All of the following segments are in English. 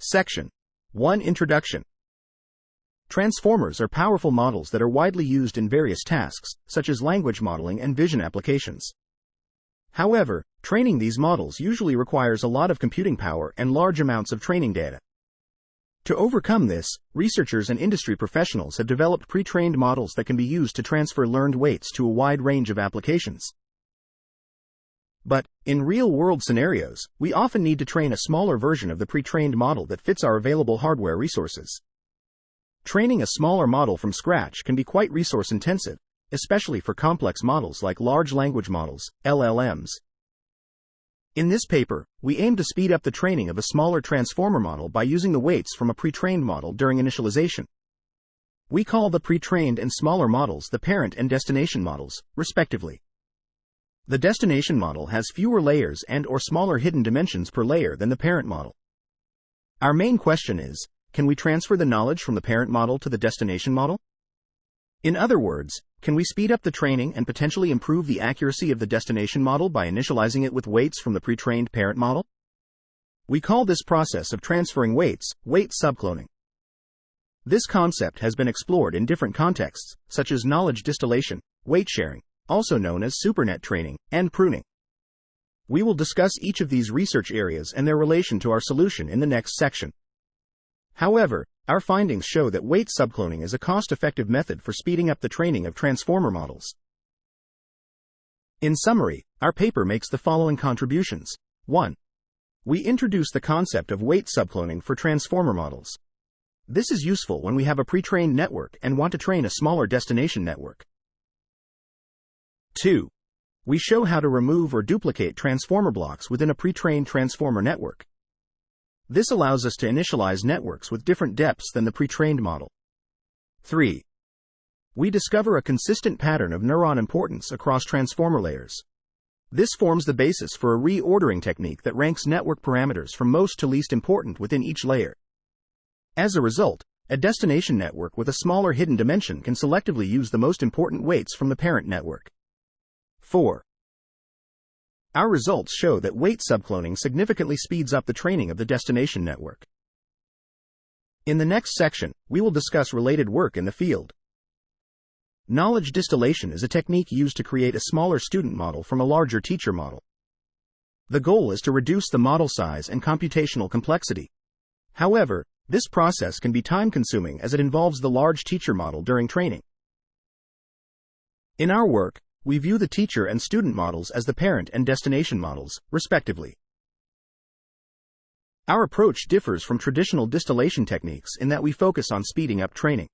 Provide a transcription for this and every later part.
Section 1. Introduction. Transformers are powerful models that are widely used in various tasks, such as language modeling and vision applications. However, training these models usually requires a lot of computing power and large amounts of training data. To overcome this, researchers and industry professionals have developed pre-trained models that can be used to transfer learned weights to a wide range of applications. But, in real-world scenarios, we often need to train a smaller version of the pre-trained model that fits our available hardware resources. Training a smaller model from scratch can be quite resource-intensive, especially for complex models like large language models, LLMs. In this paper, we aim to speed up the training of a smaller transformer model by using the weights from a pre-trained model during initialization. We call the pre-trained and smaller models the parent and destination models, respectively. The destination model has fewer layers and/or smaller hidden dimensions per layer than the parent model. Our main question is, can we transfer the knowledge from the parent model to the destination model? In other words, can we speed up the training and potentially improve the accuracy of the destination model by initializing it with weights from the pre-trained parent model? We call this process of transferring weights, weight subcloning. This concept has been explored in different contexts, such as knowledge distillation, weight sharing, also known as supernet training, and pruning. We will discuss each of these research areas and their relation to our solution in the next section. However, our findings show that weight subcloning is a cost-effective method for speeding up the training of transformer models. In summary, our paper makes the following contributions. 1. We introduce the concept of weight subcloning for transformer models. This is useful when we have a pre-trained network and want to train a smaller destination network. 2. We show how to remove or duplicate transformer blocks within a pre-trained transformer network. This allows us to initialize networks with different depths than the pre-trained model. 3. We discover a consistent pattern of neuron importance across transformer layers. This forms the basis for a reordering technique that ranks network parameters from most to least important within each layer. As a result, a destination network with a smaller hidden dimension can selectively use the most important weights from the parent network. 4. Our results show that weight subcloning significantly speeds up the training of the destination network. In the next section, we will discuss related work in the field. Knowledge distillation is a technique used to create a smaller student model from a larger teacher model. The goal is to reduce the model size and computational complexity. However, this process can be time-consuming as it involves the large teacher model during training. In our work, we view the teacher and student models as the parent and destination models, respectively. Our approach differs from traditional distillation techniques in that we focus on speeding up training.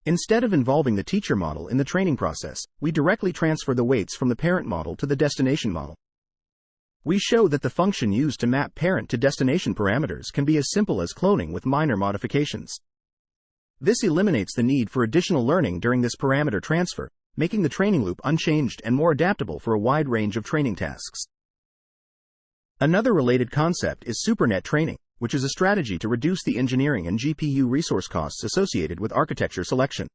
Instead of involving the teacher model in the training process, we directly transfer the weights from the parent model to the destination model. We show that the function used to map parent to destination parameters can be as simple as cloning with minor modifications. This eliminates the need for additional learning during this parameter transfer, making the training loop unchanged and more adaptable for a wide range of training tasks. Another related concept is supernet training, which is a strategy to reduce the engineering and GPU resource costs associated with architecture selection.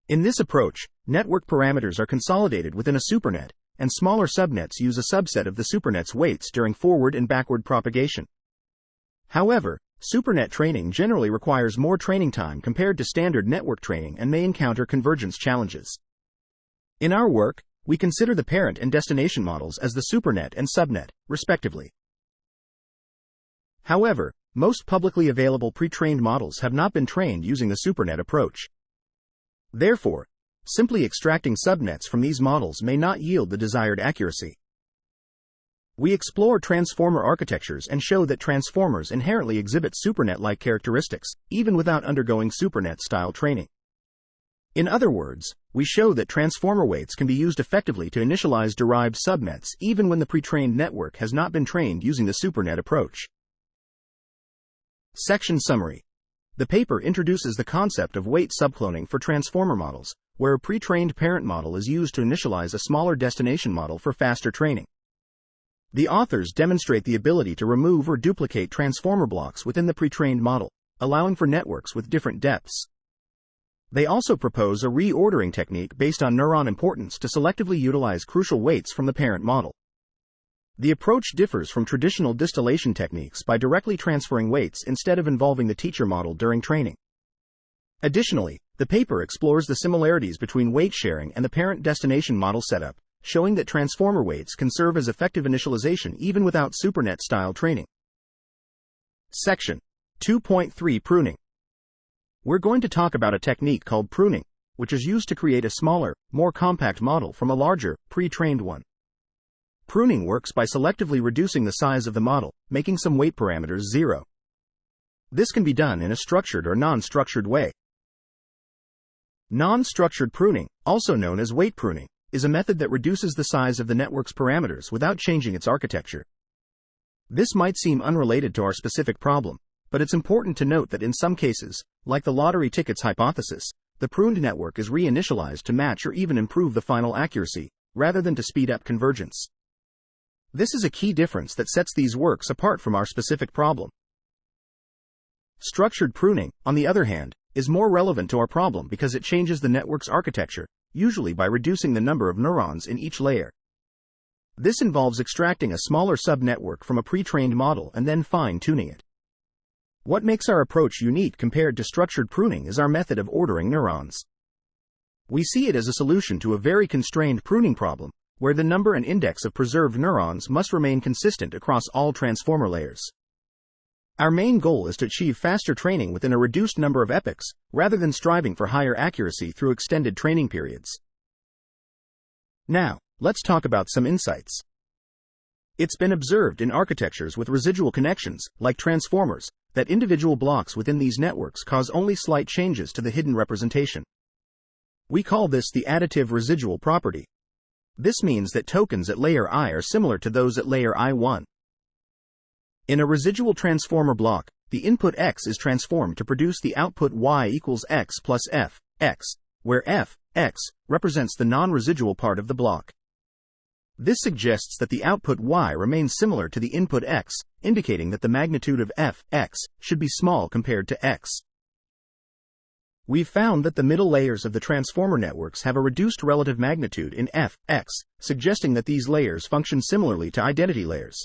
In this approach, network parameters are consolidated within a supernet, and smaller subnets use a subset of the supernet's weights during forward and backward propagation. However, supernet training generally requires more training time compared to standard network training and may encounter convergence challenges. In our work, we consider the parent and destination models as the supernet and subnet, respectively. However, most publicly available pre-trained models have not been trained using the supernet approach. Therefore, simply extracting subnets from these models may not yield the desired accuracy. We explore transformer architectures and show that transformers inherently exhibit supernet-like characteristics, even without undergoing supernet-style training. In other words, we show that transformer weights can be used effectively to initialize derived subnets even when the pre-trained network has not been trained using the supernet approach. Section Summary. The paper introduces the concept of weight subcloning for transformer models, where a pre-trained parent model is used to initialize a smaller destination model for faster training. The authors demonstrate the ability to remove or duplicate transformer blocks within the pre-trained model, allowing for networks with different depths. They also propose a reordering technique based on neuron importance to selectively utilize crucial weights from the parent model. The approach differs from traditional distillation techniques by directly transferring weights instead of involving the teacher model during training. Additionally, the paper explores the similarities between weight sharing and the parent-destination model setup, showing that transformer weights can serve as effective initialization even without SuperNet-style training. Section 2.3 Pruning. We're going to talk about a technique called pruning, which is used to create a smaller, more compact model from a larger, pre-trained one. Pruning works by selectively reducing the size of the model, making some weight parameters zero. This can be done in a structured or non-structured way. Non-structured pruning, also known as weight pruning, is a method that reduces the size of the network's parameters without changing its architecture. This might seem unrelated to our specific problem, but it's important to note that in some cases, like the lottery tickets hypothesis, the pruned network is reinitialized to match or even improve the final accuracy, rather than to speed up convergence. This is a key difference that sets these works apart from our specific problem. Structured pruning, on the other hand, is more relevant to our problem because it changes the network's architecture, usually by reducing the number of neurons in each layer. This involves extracting a smaller subnetwork from a pre-trained model and then fine-tuning it. What makes our approach unique compared to structured pruning is our method of ordering neurons. We see it as a solution to a very constrained pruning problem, where the number and index of preserved neurons must remain consistent across all transformer layers. Our main goal is to achieve faster training within a reduced number of epochs, rather than striving for higher accuracy through extended training periods. Now, let's talk about some insights. It's been observed in architectures with residual connections, like transformers, that individual blocks within these networks cause only slight changes to the hidden representation. We call this the additive residual property. This means that tokens at layer I are similar to those at layer I1. In a residual transformer block, the input X is transformed to produce the output Y equals X plus F, X, where F, X, represents the non-residual part of the block. This suggests that the output Y remains similar to the input X, indicating that the magnitude of F, X, should be small compared to X. We've found that the middle layers of the transformer networks have a reduced relative magnitude in F, X, suggesting that these layers function similarly to identity layers.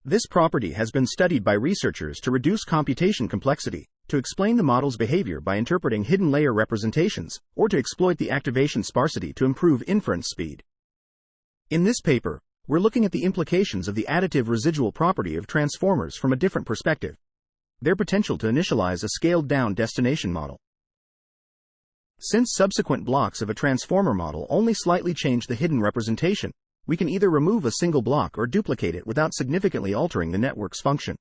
This property has been studied by researchers to reduce computation complexity, to explain the model's behavior by interpreting hidden layer representations, or to exploit the activation sparsity to improve inference speed. In this paper, we're looking at the implications of the additive residual property of transformers from a different perspective: their potential to initialize a scaled-down destination model. Since subsequent blocks of a transformer model only slightly change the hidden representation, we can either remove a single block or duplicate it without significantly altering the network's function.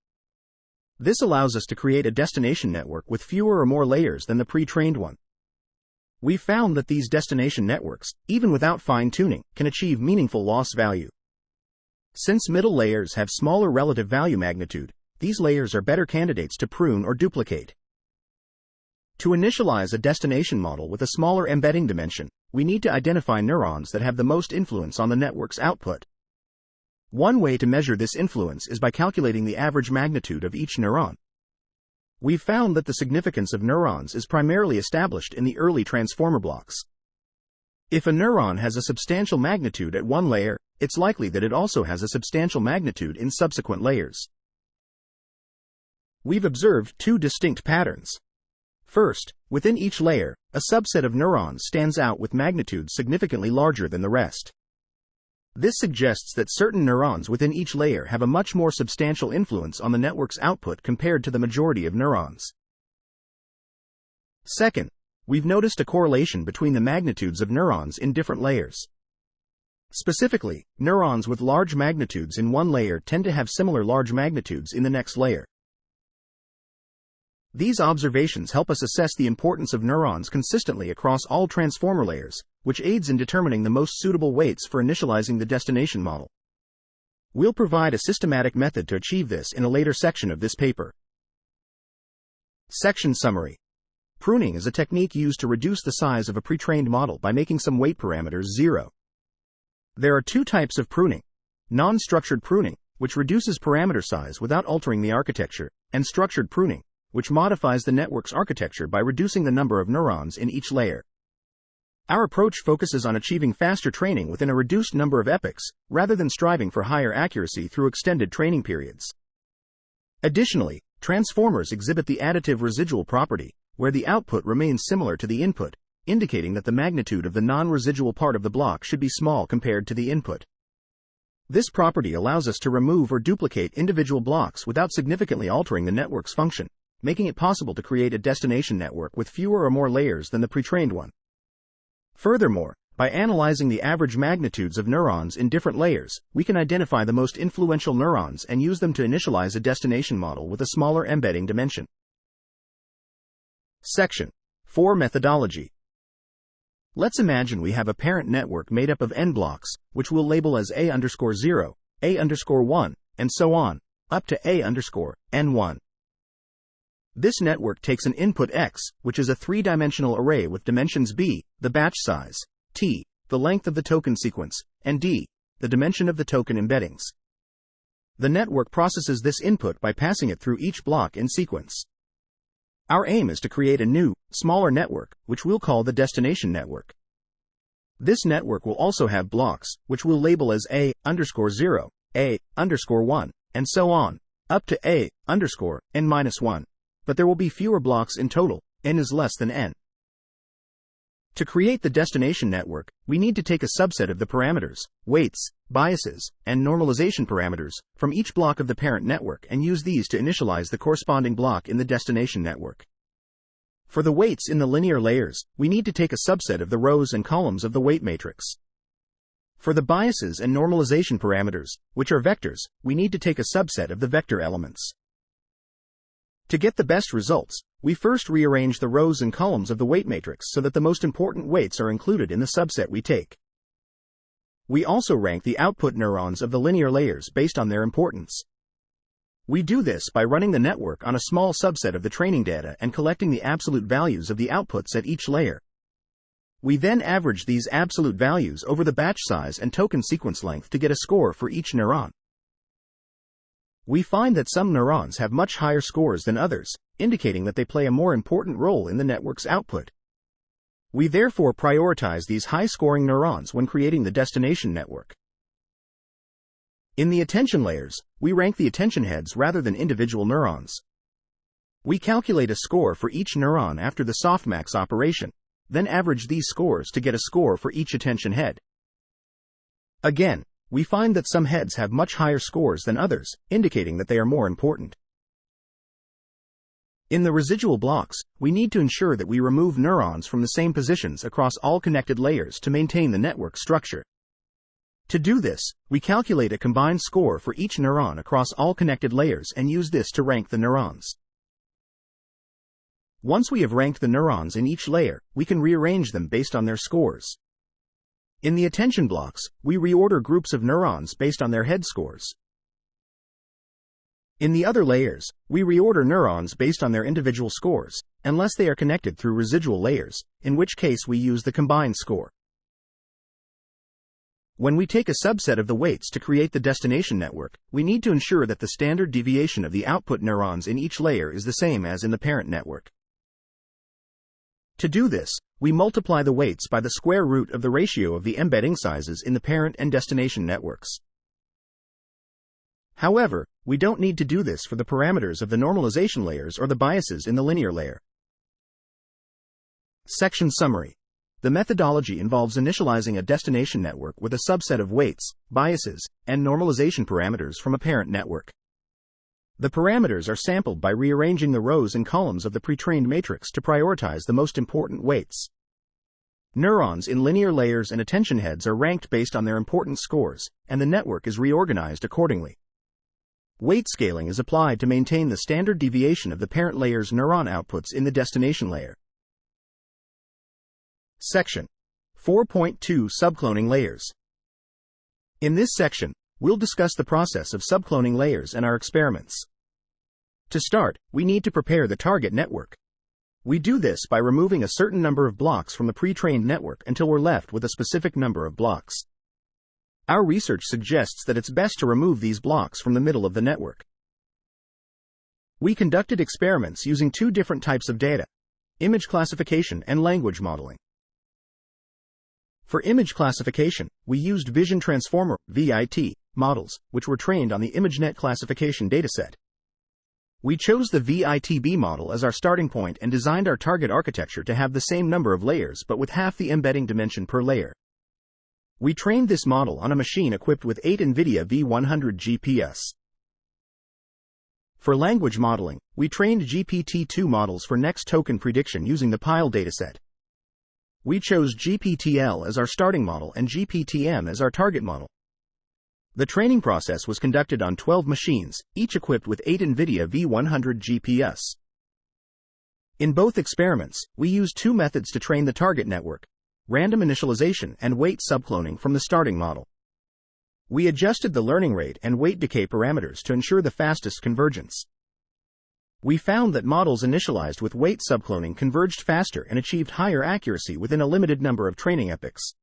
This allows us to create a destination network with fewer or more layers than the pre-trained one. We've found that these destination networks, even without fine-tuning, can achieve meaningful loss value. Since middle layers have smaller relative value magnitude, these layers are better candidates to prune or duplicate. To initialize a destination model with a smaller embedding dimension, we need to identify neurons that have the most influence on the network's output. One way to measure this influence is by calculating the average magnitude of each neuron. We've found that the significance of neurons is primarily established in the early transformer blocks. If a neuron has a substantial magnitude at one layer, it's likely that it also has a substantial magnitude in subsequent layers. We've observed two distinct patterns. First, within each layer, a subset of neurons stands out with magnitudes significantly larger than the rest. This suggests that certain neurons within each layer have a much more substantial influence on the network's output compared to the majority of neurons. Second, we've noticed a correlation between the magnitudes of neurons in different layers. Specifically, neurons with large magnitudes in one layer tend to have similar large magnitudes in the next layer. These observations help us assess the importance of neurons consistently across all transformer layers, which aids in determining the most suitable weights for initializing the destination model. We'll provide a systematic method to achieve this in a later section of this paper. Section Summary. Pruning is a technique used to reduce the size of a pre-trained model by making some weight parameters zero. There are two types of pruning: non-structured pruning, which reduces parameter size without altering the architecture, and structured pruning, which modifies the network's architecture by reducing the number of neurons in each layer. Our approach focuses on achieving faster training within a reduced number of epochs, rather than striving for higher accuracy through extended training periods. Additionally, transformers exhibit the additive residual property, where the output remains similar to the input, indicating that the magnitude of the non-residual part of the block should be small compared to the input. This property allows us to remove or duplicate individual blocks without significantly altering the network's function, making it possible to create a destination network with fewer or more layers than the pre-trained one. Furthermore, by analyzing the average magnitudes of neurons in different layers, we can identify the most influential neurons and use them to initialize a destination model with a smaller embedding dimension. Section 4. Methodology. Let's imagine we have a parent network made up of n blocks, which we'll label as A_0, A_1, and so on, up to A_n1. This network takes an input x, which is a three-dimensional array with dimensions b, the batch size, t, the length of the token sequence, and d, the dimension of the token embeddings. The network processes this input by passing it through each block in sequence. Our aim is to create a new, smaller network, which we'll call the destination network. This network will also have blocks, which we'll label as A_0, A_1, and so on, up to A_n-1. But there will be fewer blocks in total, n is less than n. To create the destination network, we need to take a subset of the parameters, weights, biases, and normalization parameters from each block of the parent network and use these to initialize the corresponding block in the destination network. For the weights in the linear layers, we need to take a subset of the rows and columns of the weight matrix. For the biases and normalization parameters, which are vectors, we need to take a subset of the vector elements. To get the best results, we first rearrange the rows and columns of the weight matrix so that the most important weights are included in the subset we take. We also rank the output neurons of the linear layers based on their importance. We do this by running the network on a small subset of the training data and collecting the absolute values of the outputs at each layer. We then average these absolute values over the batch size and token sequence length to get a score for each neuron. We find that some neurons have much higher scores than others, indicating that they play a more important role in the network's output. We therefore prioritize these high-scoring neurons when creating the destination network. In the attention layers, we rank the attention heads rather than individual neurons. We calculate a score for each neuron after the softmax operation, then average these scores to get a score for each attention head. Again, we find that some heads have much higher scores than others, indicating that they are more important. In the residual blocks, we need to ensure that we remove neurons from the same positions across all connected layers to maintain the network structure. To do this, we calculate a combined score for each neuron across all connected layers and use this to rank the neurons. Once we have ranked the neurons in each layer, we can rearrange them based on their scores. In the attention blocks, we reorder groups of neurons based on their head scores. In the other layers, we reorder neurons based on their individual scores, unless they are connected through residual layers, in which case we use the combined score. When we take a subset of the weights to create the destination network, we need to ensure that the standard deviation of the output neurons in each layer is the same as in the parent network. To do this, we multiply the weights by the square root of the ratio of the embedding sizes in the parent and destination networks. However, we don't need to do this for the parameters of the normalization layers or the biases in the linear layer. Section Summary. The methodology involves initializing a destination network with a subset of weights, biases, and normalization parameters from a parent network. The parameters are sampled by rearranging the rows and columns of the pre-trained matrix to prioritize the most important weights. Neurons in linear layers and attention heads are ranked based on their importance scores, and the network is reorganized accordingly. Weight scaling is applied to maintain the standard deviation of the parent layer's neuron outputs in the destination layer. Section 4.2 Subcloning Layers. In this section, we'll discuss the process of subcloning layers and our experiments. To start, we need to prepare the target network. We do this by removing a certain number of blocks from the pre-trained network until we're left with a specific number of blocks. Our research suggests that it's best to remove these blocks from the middle of the network. We conducted experiments using two different types of data: image classification and language modeling. For image classification, we used Vision Transformer (VIT) models, which were trained on the ImageNet classification dataset. We chose the VITB model as our starting point and designed our target architecture to have the same number of layers but with half the embedding dimension per layer. We trained this model on a machine equipped with 8 NVIDIA V100 GPS. For language modeling, we trained GPT-2 models for next token prediction using the PILE dataset. We chose GPTL as our starting model and GPTM as our target model. The training process was conducted on 12 machines, each equipped with 8 NVIDIA V100 GPS. In both experiments, we used 2 methods to train the target network: random initialization and weight subcloning from the starting model. We adjusted the learning rate and weight decay parameters to ensure the fastest convergence. We found that models initialized with weight subcloning converged faster and achieved higher accuracy within a limited number of training epochs.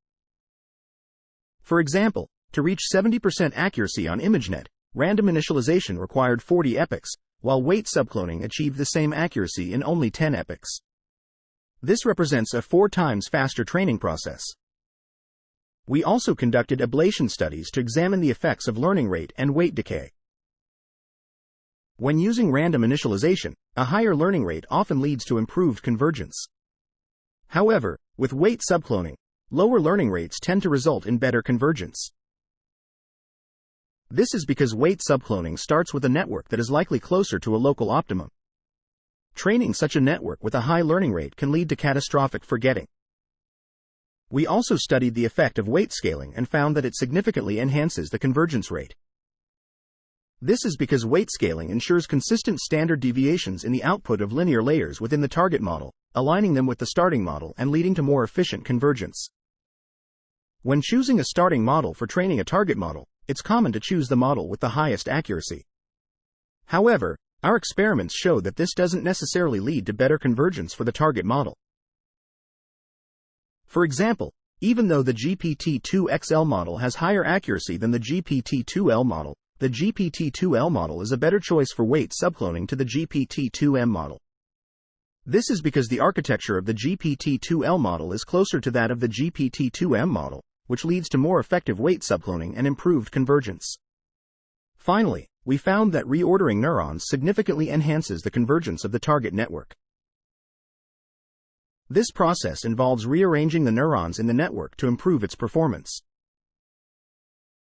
For example, to reach 70% accuracy on ImageNet, random initialization required 40 epochs, while weight subcloning achieved the same accuracy in only 10 epochs. This represents a 4 times faster training process. We also conducted ablation studies to examine the effects of learning rate and weight decay. When using random initialization, a higher learning rate often leads to improved convergence. However, with weight subcloning, lower learning rates tend to result in better convergence. This is because weight subcloning starts with a network that is likely closer to a local optimum. Training such a network with a high learning rate can lead to catastrophic forgetting. We also studied the effect of weight scaling and found that it significantly enhances the convergence rate. This is because weight scaling ensures consistent standard deviations in the output of linear layers within the target model, aligning them with the starting model and leading to more efficient convergence. When choosing a starting model for training a target model, it's common to choose the model with the highest accuracy. However, our experiments show that this doesn't necessarily lead to better convergence for the target model. For example, even though the GPT-2XL model has higher accuracy than the GPT-2L model, the GPT-2L model is a better choice for weight subcloning to the GPT-2M model. This is because the architecture of the GPT-2L model is closer to that of the GPT-2M model, which leads to more effective weight subcloning and improved convergence. Finally, we found that reordering neurons significantly enhances the convergence of the target network. This process involves rearranging the neurons in the network to improve its performance.